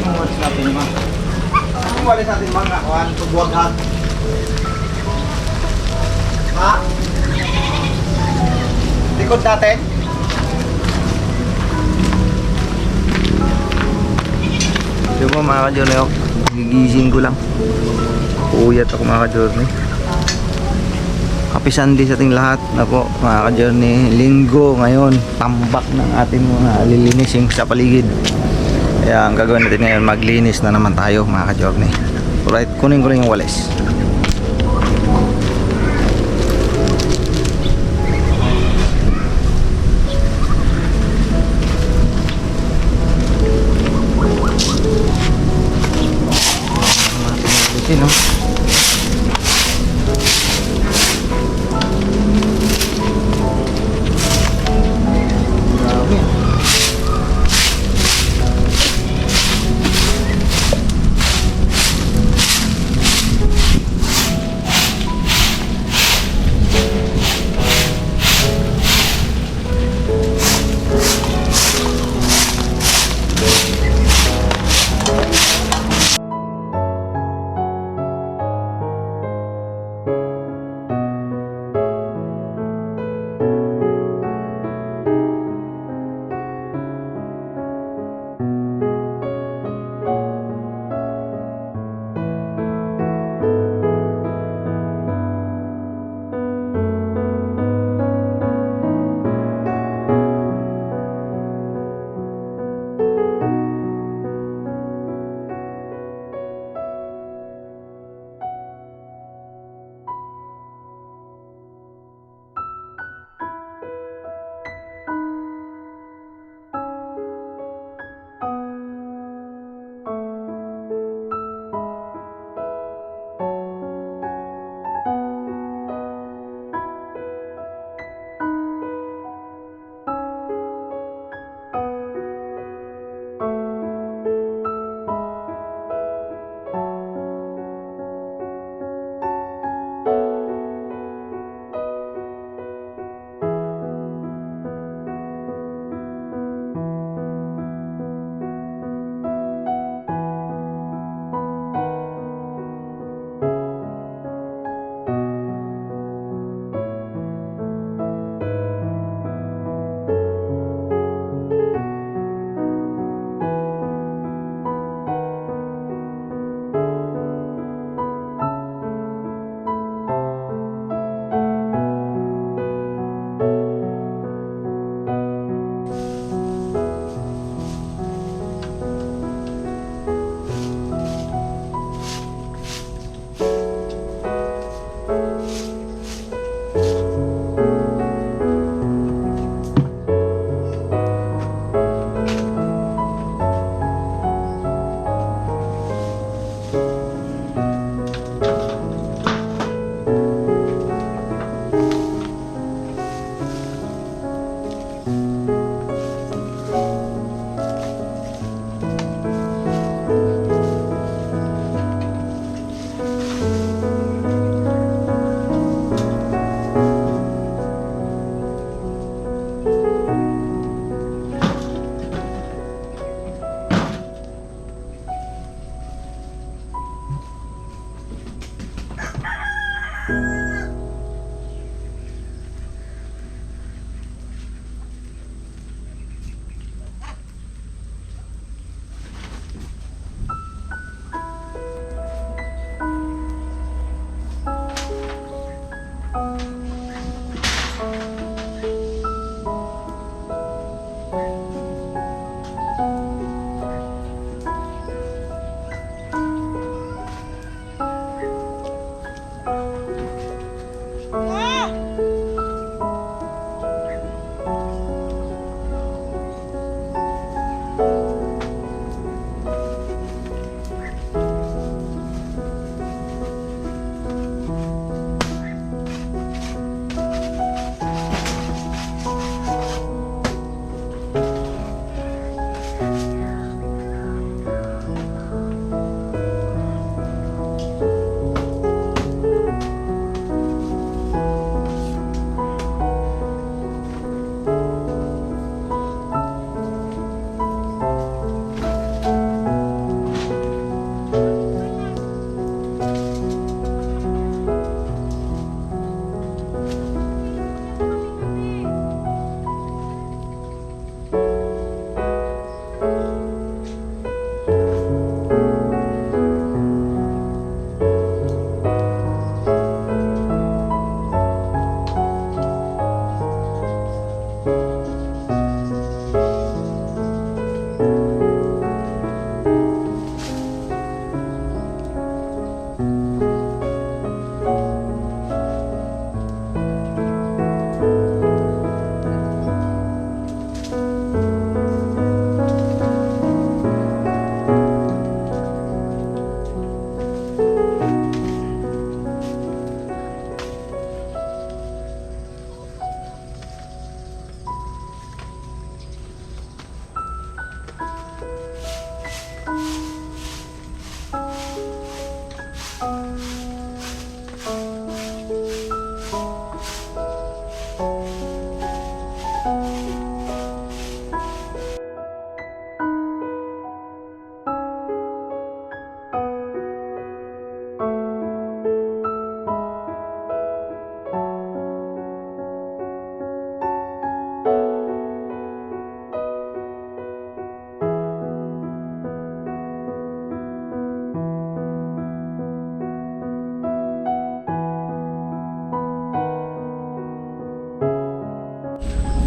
Yung walis natin mga. Yung walis natin mga kawan, pagwaghan. Ha? Likod natin. So po mga ka-journey, gigising ko lang. Uuyat ako mga ka-journey. Happy Sunday sa ating lahat na po mga ka-journey. Linggo ngayon, tambak ng ating mga lilinisin sa paligid. Kaya ang gagawin natin ngayon, maglinis na naman tayo mga ka-journey. Alright, kunin ko rin yung walis. No? Grabe.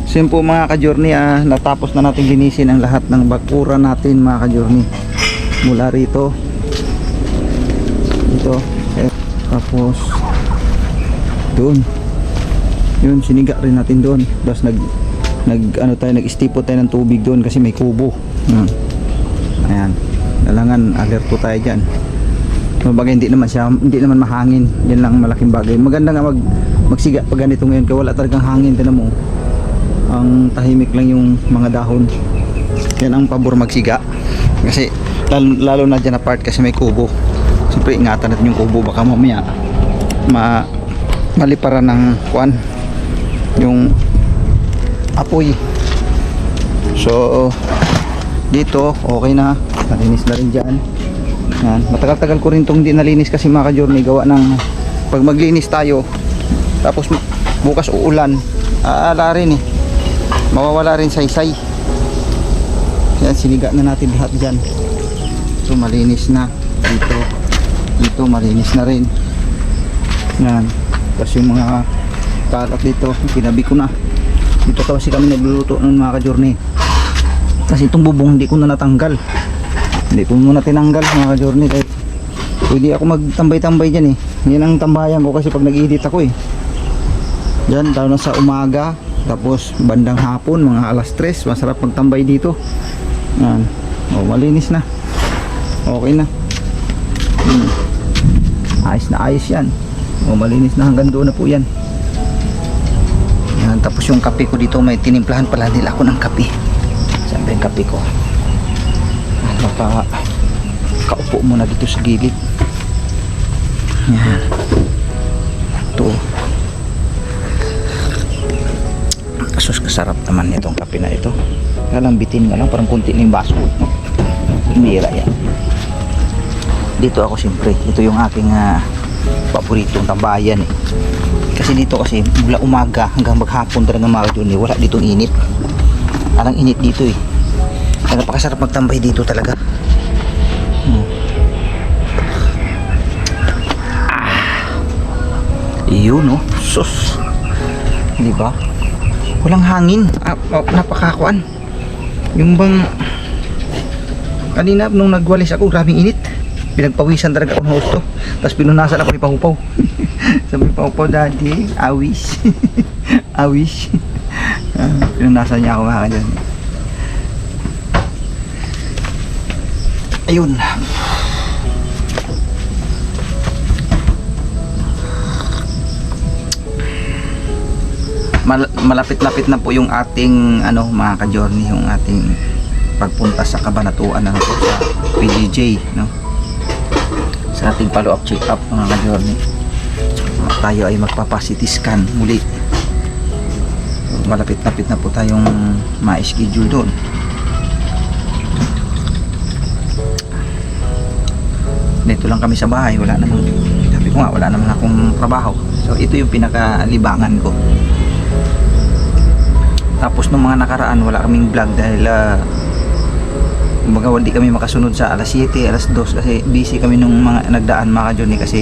So yun po mga ka-journey, natapos na natin linisin ang lahat ng bakura natin mga ka-journey. Mula rito, ito, tapos doon. Yun, siniga rin natin doon. Tapos nag-istipo tayo ng tubig doon kasi may kubo. Ayan. Kailangan alerto tayo diyan. Bagay hindi naman mahangin. Yan lang malaking bagay. Maganda nga magsiga pag ganito ngayon kasi wala talagang hangin, tinan mo. Ang tahimik lang yung mga dahon. Yan ang pabor magsiga. Kasi lalo na dyan na part kasi may kubo. Siyempre ingatan natin yung kubo, baka mamaya maliparan ng kuan yung apoy. So dito okay na, nalinis na rin dyan. Yan. Matagal-tagal ko rin itong hindi nalinis kasi mga ka-journey, gawa ng pag maglinis tayo tapos bukas uulan, aala rin mawawala rin saysay. Yan, siniga na natin lahat dyan. So malinis na dito malinis na rin. Yan. Tapos yung mga kalat dito pinabi ko na. Dito kasi kami nagluluto ng mga ka-journey. Kasi itong bubong hindi ko na natanggal. Hindi ko muna tinanggal mga ka-journey kahit pwede ako magtambay-tambay dyan Yan ang tambayan ko kasi pag nag-edit ako Dyan, lalo na sa umaga. Tapos bandang hapon, mga alas 3, masarap magtambay dito. Yan. Malinis na. Okay na. Ayos na ayos yan. Malinis na hanggang doon na po yan. Yan. Tapos yung kape ko dito, may tinimplahan pala nila ako ng kape. Siyempre yung kape ko. Kaupo muna dito sa gilid. Yan. Ito. Asus, kasarap naman itong kape na ito. Kalang bitin nga lang, parang kunti na yung baso. Bira yan. Dito ako siyempre, ito yung aking paboritong tambayan Kasi dito kasi mula umaga hanggang maghapon talaga mga doon wala ditong init. Alang init dito Kaya napakasarap magtambay dito talaga. Yun sus. Diba? Walang hangin, napakakuan. Yung bang kanina nung nagwalis ako, grabing init. Pinagpawisan talaga ako ng husto. Tapos pinunasan ako ni Pahupaw. Sabi Pahupaw, daddy, awis. Awis. Pinunasan niya ako mga dyan. Ayun. Malapit-lapit na po yung ating mga ka-journey, yung ating pagpunta sa Cabanatuan po sa PGJ sa ating follow-up check-up mga ka-journey. Tayo ay magpapa-CT scan muli. Malapit-lapit na po tayong ma-schedule doon. Dito lang kami sa bahay, wala naman, sabi ko nga, wala naman akong trabaho. So ito yung pinaka-libangan ko. Tapos nung mga nakaraan wala kaming vlog dahil kumbaga hindi kami makasunod sa alas 7, alas 2 kasi busy kami nung mga nagdaan mga ka-journey kasi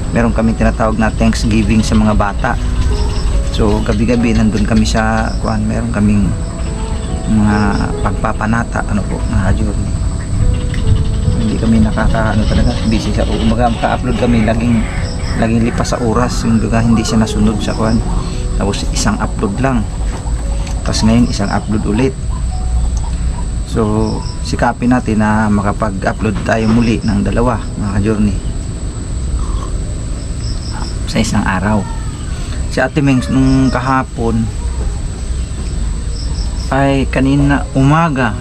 meron kaming tinatawag na Thanksgiving sa mga bata. So gabi-gabi nandun kami sa meron kaming mga pagpapanata po mga ka-journey. kami nakakaano talaga, busy sa umaga, maka-upload kami laging lipas sa oras, yung baga hindi siya nasunod sa kuan. Tapos isang upload lang, tapos ngayon isang upload ulit. So sikapin natin na makapag-upload tayo muli ng dalawa mga ka-journey sa isang araw. Si Ate Mengs nung kahapon ay kanina umaga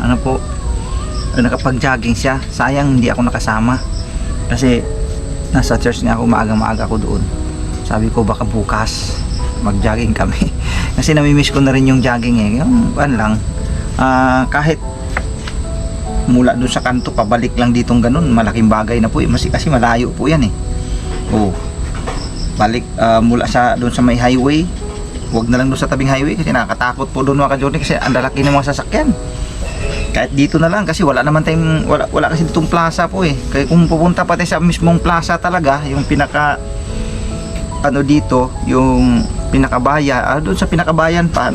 nakapag-jogging siya. Sayang hindi ako nakasama kasi nasa church nga ako, maaga ako doon. Sabi ko baka bukas mag-jogging kami kasi namimiss ko na rin yung jogging yung lang, kahit mula doon sa kanto pabalik lang ditong ganun, malaking bagay na po kasi malayo po yan balik mula sa doon sa may highway, wag na lang doon sa tabing highway kasi nakakatakot po doon mga ka-journey kasi ang lalaki ng mga sasakyan. Kahit dito na lang kasi wala naman tayong wala kasi ditong plaza po kaya kung pupunta pa tayo sa mismong plaza talaga, yung pinaka dito, yung pinakabayan, doon sa pinakabayan pa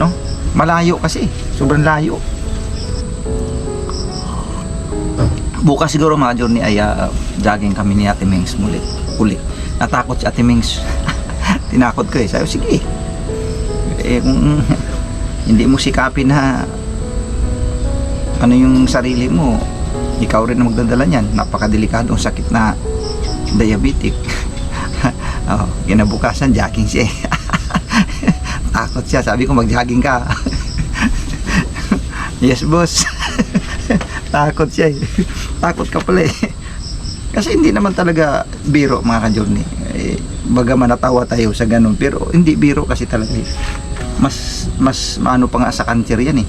malayo kasi, sobrang layo. Bukas siguro mga journey ay jogging kami ni Ate Mengs uli. Natakot si Ate Mengs. Tinakot ko sabi sige kung hindi mo sikapin na yung sarili mo, ikaw rin na magdadala niyan, napakadelikadong sakit na diabetic. Kinabukasan jogging siya takot siya, sabi ko mag-jogging ka. Yes boss. Takot siya takot ka pala kasi hindi naman talaga biro mga ka-journey. Bagaman natawa tayo sa ganun, pero hindi biro kasi talaga mas maano pa nga sa cancer yan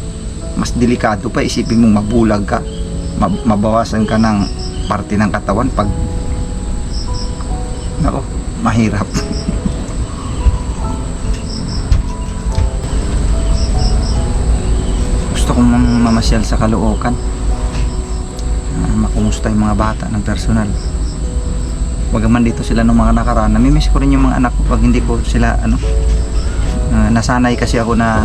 mas delikado pa. Isipin mong mabulag ka, mabawasan ka ng parte ng katawan pag mahirap. Gusto kong mamasyal sa Caloocan, makumusta yung mga bata ng personal. Bagaman dito sila nung mga nakaraan, namimiss ko rin yung mga anak ko pag hindi ko sila nasanay kasi ako na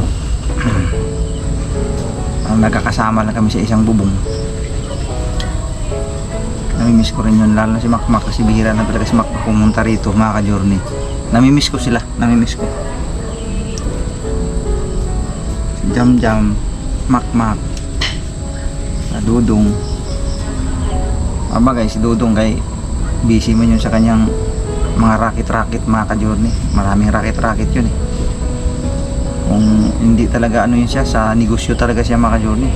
nagkakasama lang kami sa isang bubong. Namimiss ko rin yun, lalo na si Makmak kasi bihira na talaga si Makmak pumunta rito mga ka-journey. Namimiss ko sila, namimiss ko si Jam, Makmak, Dudong. Abagay si Dudong kay busy man yun sa kanyang mga racket mga ka-journey. Maraming racket yun kung hindi talaga yun siya, sa negosyo talaga siya mga ka-journey.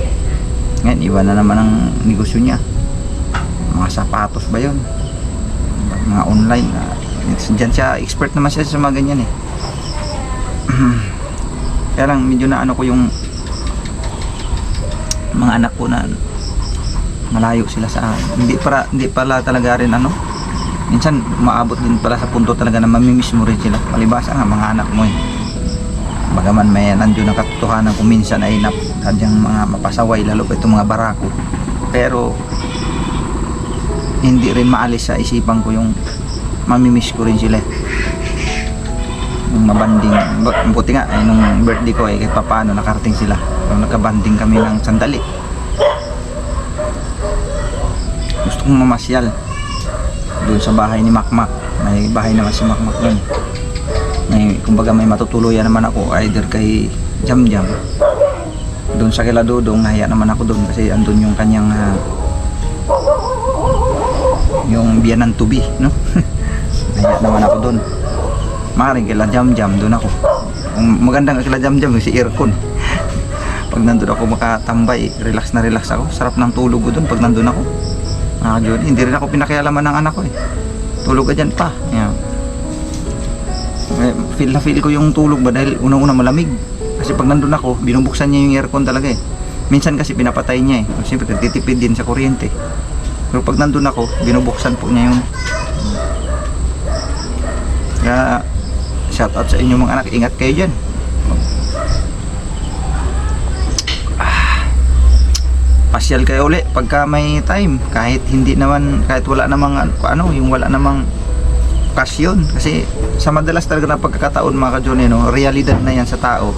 Ngayon iba na naman ang negosyo niya, mga sapatos ba yun, mga online dyan siya, expert naman siya sa mga ganyan kaya lang medyo na ko yung mga anak ko na malayo sila sa hindi pala talaga rin minsan maabot din pala sa punto talaga na mamimiss mo rin sila, palibasa nga mga anak mo bagaman may nandiyo na katotohanan kung minsan ay sadyang mga mapasaway, lalo pa itong mga barako, pero hindi rin maalis sa isipan ko yung mamimiss ko rin sila, yung mabanding. Buti nga nung birthday ko kahit paano nakarating sila, nagkabanding kami ng sandali. Gusto kong mamasyal doon sa bahay ni Makmak. May bahay naman si Makmak doon. Kumbaga may matutuluyan naman ako, either kay Jam doon sa kila Dudong. Nahiya naman ako doon kasi andun yung kanyang yung biyanan to be nahiya naman ako doon. Maring kila Jam doon ako. Ang magandang kila Jam si aircon. Pag nandun ako makatambay, relax na relax ako, sarap ng tulog ko doon pag nandun ako. Hindi rin ako pinakialaman ng anak ko tulog ka dyan pa. Feel ko yung tulog ba dahil unang-una malamig kasi pag nandun ako binubuksan niya yung aircon talaga minsan kasi pinapatay niya siyempre nagtitipid din sa kuryente, pero pag nandun ako binubuksan po niya yung kaya shout out sa inyo mga anak, ingat kayo dyan. Pasyal kayo uli pagka may time, kahit wala namang yung wala namang okasyon, kasi sa madalas talaga na pagkakataon mga ka-journey realidad na yan sa tao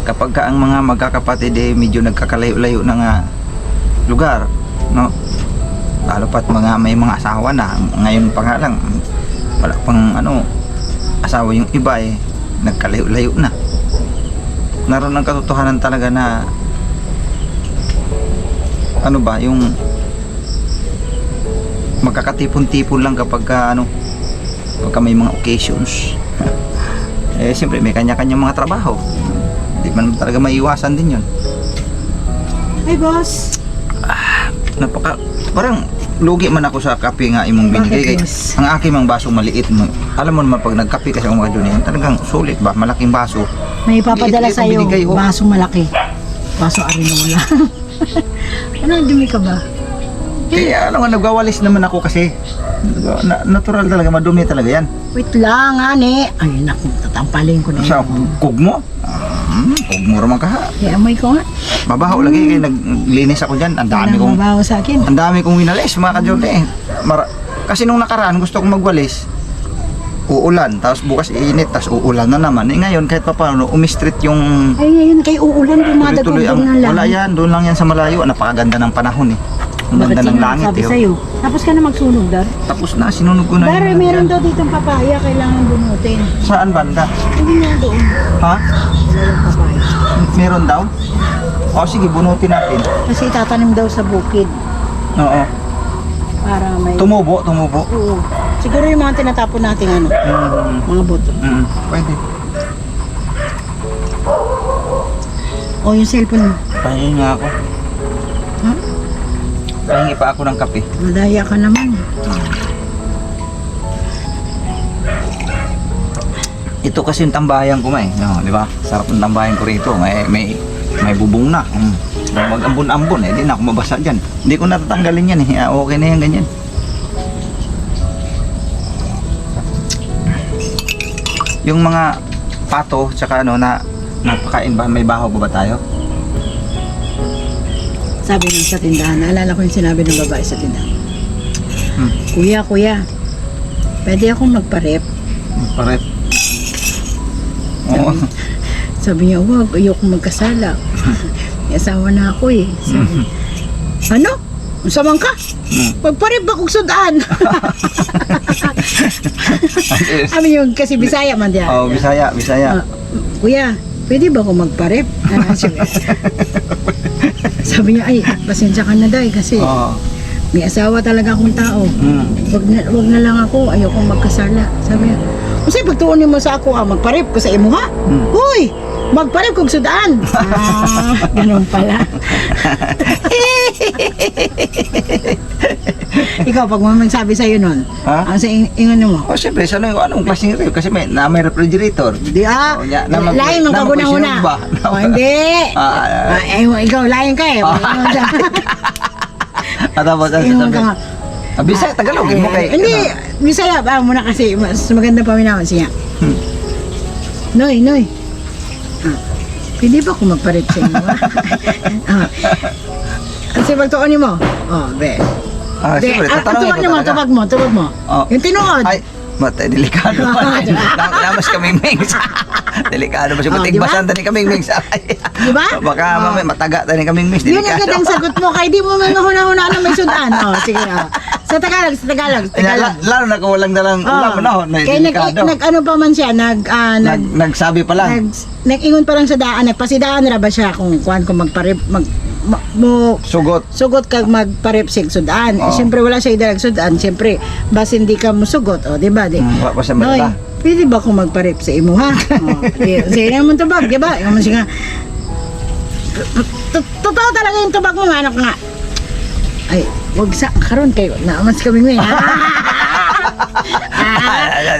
kapag ang mga magkakapatid medyo nagkakalayo-layo ng lugar lalo pat may mga asawa na ngayon pa nga lang wala pang asawa yung iba nagkalayo-layo na. Naroon ang katotohanan talaga na yung magkakatipon-tipon lang kapag pagka may mga occasions. Siyempre may kanya-kanyang mga trabaho, hindi man talaga maiwasan din yun. Ay, boss. Parang lugi man ako sa kape nga imong binigay. Bakit, boss? Ang aking mang basong maliit mo. Alam mo naman pag nagkape kasi ako mga Junior, talagang sulit ba, malaking baso. May ipapadala Liit-liit ang sa'yo. binigay, oh. Baso malaki. Baso arinola. Ano, dumi ka ba? Kaya alam nga, nagwawalis naman ako kasi natural talaga, madumi talaga yan. Wait lang, ane. Ay, naku, tatampalin ko na Sa yun. kugmo? Kugmo raman ka ha. Kaya amoy ko nga. Mabaho lagi kaya naglinis ako dyan. Ang dami kong mabaho sa akin. ang dami kong winalis mga ka-Jordan. Kasi nung nakaraan gusto kong magwalis. Uulan, tapos bukas iinit, tapos uulan na naman. Ngayon kahit pa paano umistrit yung Ay, ngayon kay uulan, dumadagdag tuloy ang ng langit. wala yan, doon lang yan sa malayo. Napakaganda ng panahon Ang Bakit ganda ng sino langit sabi eh. sa'yo? Tapos ka na magsunog, Dar? Tapos na, sinunog ko na. Dar, meron daw ditong papaya, kailangan bunutin. Saan banda? Hindi nga doon. Ha? Wala yung papaya. Meron daw? O sige, bunutin natin. Kasi itatanim daw sa bukid. Oo. Para may... Tumubo. Oo. Siguro yung mga tinatapon natin mga boto. Pwede. O yung cellphone mo. Pahingi nga ako. Ha? Pahingi pa ako ng kape. Madaya ka naman. Ito kasi yung tambayan ko no, di ba? Sarap ng tambayan ko rito. May bubong na. Mag-ambon-ambon di na ako mabasa diyan. Hindi ko natatanggalin yan Okay na yan ganyan. Yung mga pato tsaka na napakain ba, may bahaw ba tayo? Sabi nung sa tindahan, naalala ko yung sinabi ng babae sa tindahan. Kuya, pwede akong magparep. Parep. Oo. Sabi niya, wag, ayokong magkasala. May asawa na ako Sabi, ano? Masamang ka? Magparep ba kung sudaan? Sabi niyo, kasi Bisaya man diyan. Oh, Bisaya. Kuya, pwede ba ako magparep? Sabi niya, ay, pasensya ka na dahil kasi may asawa talaga akong tao. Wag na lang ako, ayokong magkasala. Sabi niya, kasi pagtuunin mo sa ako, magparip ko sa imo ha? Uy, magparip kong sudaan. Ganun pala. Ikaw, pag mo magsabi sa'yo nun, Ha? ang sa ingon mo? Siyempre, anong klaseng review? Kasi may refrigerator. Di lain mong naman po kaguna-una. sinugba. Hindi. Ikaw, lain ka Tapos, Ingon ka nga. Bisaya, Tagalog mo kay... Hindi, Bisaya ba muna kasi mas maganda pa minawan siya. Noy. Pwede ba kung magparit sa inyo? Kasi pagtuunin mo. Be. Siyempre, tatanungin ko talaga. Tubag mo. Yung tinuod. Ay, matay, delikado man. Namas kaming mings. Delikado ba siya? Matigbasan tani kaming mings. Di ba? Baka mamay mataga tani kaming mings. Yun agad ang sagot mo. Kaya di mo man mahuna-huna na may sudan. Sige. Sa Tagalog. Lalo na kung walang dalang ulam na Kaya nag-ano pa man siya, nagsabi pa lang. Nag-ingon pa lang sa daan, nagpasidaan na ba siya kung magparip, sugot kag magparip sig sudan. Siyempre wala siya idalag sudan, siyempre bas hindi ka musugot, di ba? Wala pa siya Noy, malala. pwede ba kung magparip sa imo ha? Sige naman tubag, di ba? Ikaw man siya nga. Totoo talaga yung tubag mo, anak nga. Ay, wag sa karon kayo. Naamas kami ngayon.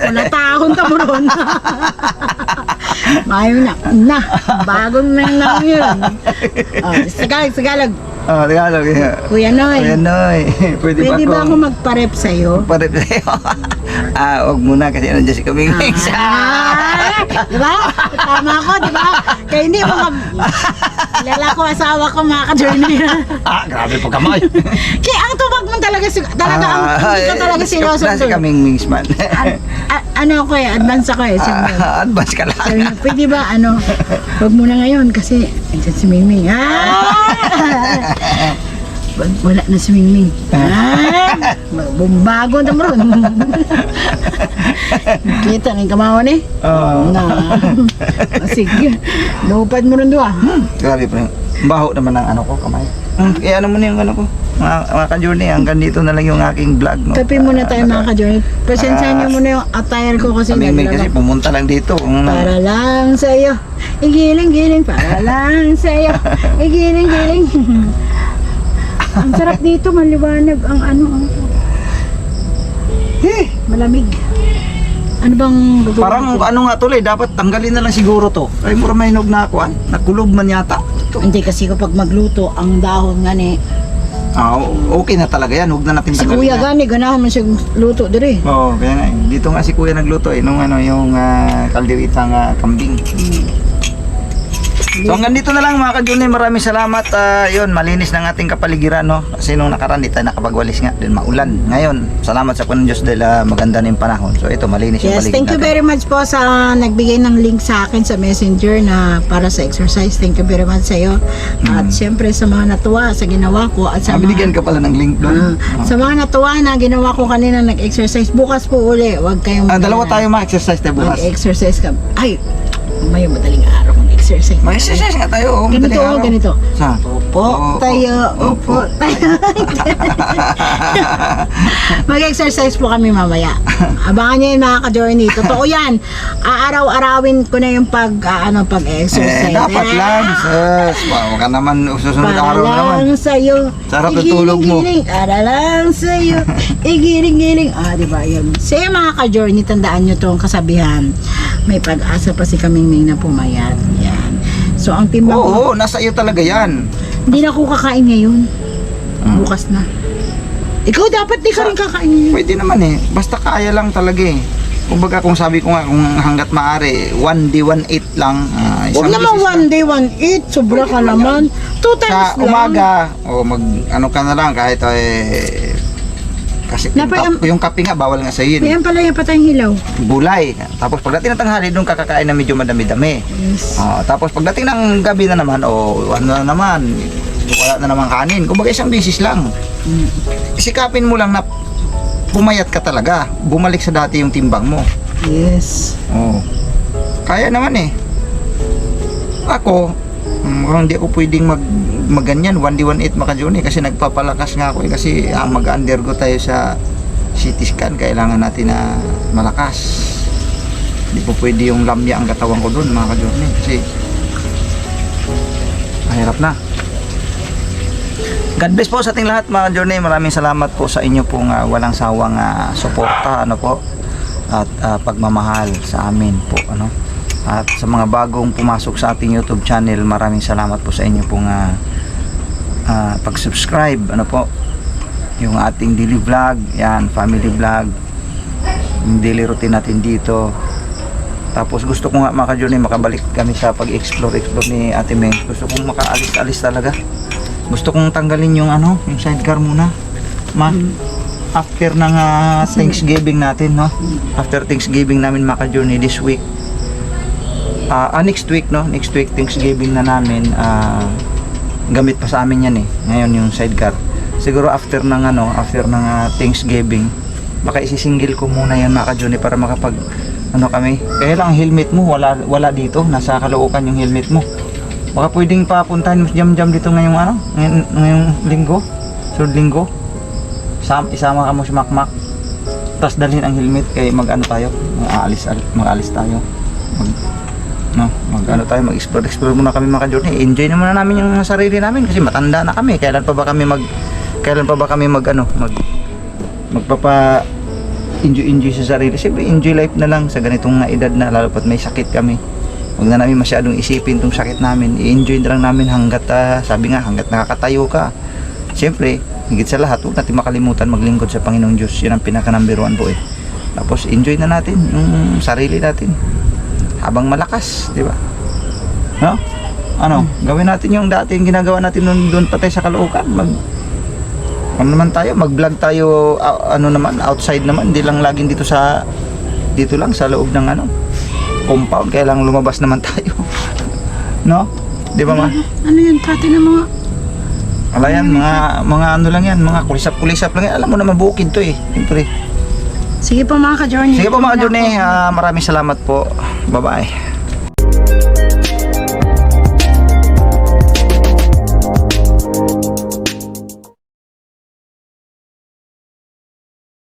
Wala tahon ta mo ron. Mayo na. Bagong na yun. Tagalog. Tagalog. Kuya Noy. Pwede ba ako magparep sa'yo? Magparep sa'yo? Huwag muna kasi nandiyan si kaming mings. Diba? Tama ko, diba? Kaya hindi mo kilala ko, asawa ko, mga ka-journey. Grabe po kamay. Kaya ang tubag mo talaga, hindi ka talaga seryoso. Nasi kaming mings man. Ano ako advance ako Advance ka lang. Sabi niya, pwede ba, wag mo na ngayon kasi andyan si Miming. Wala na si Mingming. Bumbago na mo ron. Kita ng kamawan eh. Oo. Na. Sige. Lupad mo ron doon. Grabe pa. Baho naman ang ano ko, kamay. Kaya ano mo na yung ano ko. Mga ka-journey, hanggang dito na lang yung aking vlog. No? Kape muna tayo mga ka-journey. Pasensyahan niyo muna yung attire ko kasi Kami may kasi naglalak. pumunta lang dito. Para lang sa'yo. Igiling-giling. Para lang sa'yo. Igiling-giling. Ang sarap dito. Maliwanag ang ano. Malamig. Ano bang gagawin Parang ko? ano nga tuloy, dapat tanggalin na lang siguro to. Ay mura may hinog na ako. Nakulog man yata. Hindi kasi kapag magluto, ang dahon nga ni. Okay na talaga yan. Huwag na natin Si tanggalin Kuya yan. gani, ganahan man siya luto dire. Oo, kaya nga. Dito nga si Kuya nagluto nung ano, yung kalderitang kambing. So hanggang dito na lang mga ka-journey, maraming salamat. Yun, malinis ng ating kapaligiran, no? Kasi nung nakaraan di tayo nakapagwalis nga, din maulan. Ngayon, salamat sa Panginoon Diyos dahil maganda na yung panahon. So ito, malinis yung Yes, paligid thank you natin. very much po sa nagbigay ng link sa akin sa Messenger na para sa exercise. Thank you very much sa iyo. At siyempre sa mga natuwa sa ginawa ko at sa Binigyan ka pala ng link doon. sa mga natuwa na ginawa ko kanina nag-exercise. Bukas po uli, huwag kayong Dalawa tayo ma-exercise tayo bukas. Mag-exercise ka. Ay, may madaling araw kung exercise. Mag-exercise nga tayo. Ganito, madaling araw. ganito. Sa? Upo tayo, upo tayo. Mag-exercise po kami mamaya. Abangan niyo yun mga ka-journey. Totoo yan. Aaraw-arawin ko na yung pag-exercise. Dapat lang. Sus. Wow, ka naman. Susunod Para araw naman. lang sa'yo. Sarap ng tulog mo. Igiling-giling. Para lang sa'yo. Igiling-giling. Diba yun? Sa'yo mga ka-journey, tandaan nyo tong kasabihan. May pag-asa pa si Kamingming na pumayat. Yan. So, ang timbang ko, Oo, nasa iyo talaga yan. hindi na ako kakain ngayon. Bukas na. Ikaw dapat di ka rin kakain ngayon. Pwede naman eh. Basta kaya lang talaga eh. Kumbaga kung sabi ko nga, kung hanggat maaari, 1 day, 1 eat lang. Huwag naman beses one day, one eat. Sobra ka naman. 2 times sa lang. umaga, o mag ano ka na lang kahit kasi yung kape nga bawal nga sa yun. Ayan pala yung patayang hilaw. Gulay. Tapos pagdating ng tanghali, doon kakakain na medyo madami-dami. Yes. Tapos pagdating ng gabi na naman, ano na naman, wala na naman kanin. Kumbaga isang bisis lang. Isikapin mo lang na pumayat ka talaga. Bumalik sa dati yung timbang mo. Yes. Kaya naman eh. Ako, hindi ako pwedeng magganyan 1 day 1 eat maka-journey kasi nagpapalakas nga ako kasi mag-undergo tayo sa CT scan, kailangan natin na malakas. Hindi po pwede yung lamya ang katawan ko doon mga ka-journey kasi mahirap na. God bless po sa ating lahat mga ka-journey. Maraming salamat po sa inyo pong walang sawang suporta at pagmamahal sa amin po At sa mga bagong pumasok sa ating YouTube channel, maraming salamat po sa inyo pong pag-subscribe. Yung ating daily vlog, yan, family vlog, yung daily routine natin dito. Tapos gusto ko nga mga ka-journey, makabalik kami sa pag-explore ni Ate Meng. Gusto kong makaalis-alis talaga. Gusto kong tanggalin yung yung sidecar muna. After ng Thanksgiving natin, no? After Thanksgiving namin mga ka-journey this week. Next week, no? Next week Thanksgiving na namin, gamit pa sa amin yan eh. Ngayon yung sidecar. Siguro after ng Thanksgiving, baka isisingle ko muna yan mga ka-journey para makapag kami. Kaya lang helmet mo wala dito, nasa Caloocan yung helmet mo. Baka pwedeng papuntahan mo jam dito ngayong linggo. Sunod linggo. Isama ka mo si Makmak. Tapos dalhin ang helmet kay mag-alis tayo. Mag-explore muna kami mga ka-journey. Enjoy naman na namin yung sarili namin kasi matanda na kami. Kailan pa ba kami magpapa-enjoy sa sarili? Siyempre, enjoy life na lang sa ganitong edad na, lalo pat may sakit kami. Huwag na namin masyadong isipin tong sakit namin. I-enjoy na lang namin hanggat nakakatayo ka. Siyempre, higit sa lahat, huwag natin makalimutan maglingkod sa Panginoong Diyos. Yun ang pinaka number 1 po eh. Tapos, enjoy na natin yung sarili natin habang malakas, di ba? No? Gawin natin yung dati yung ginagawa natin doon pa tayo sa Caloocan. Mag-vlog tayo outside naman, hindi lang laging dito lang sa loob ng compound, kaya lang lumabas naman tayo. No? Di ba ma? Ano yan? Pati na mga... Wala yan, mga ano lang yan, mga kulisap-kulisap lang yan. Alam mo naman bukid to eh. Siyempre. Sige po mga ka-journey. Sige po mga journey, maraming salamat po. Bye-bye.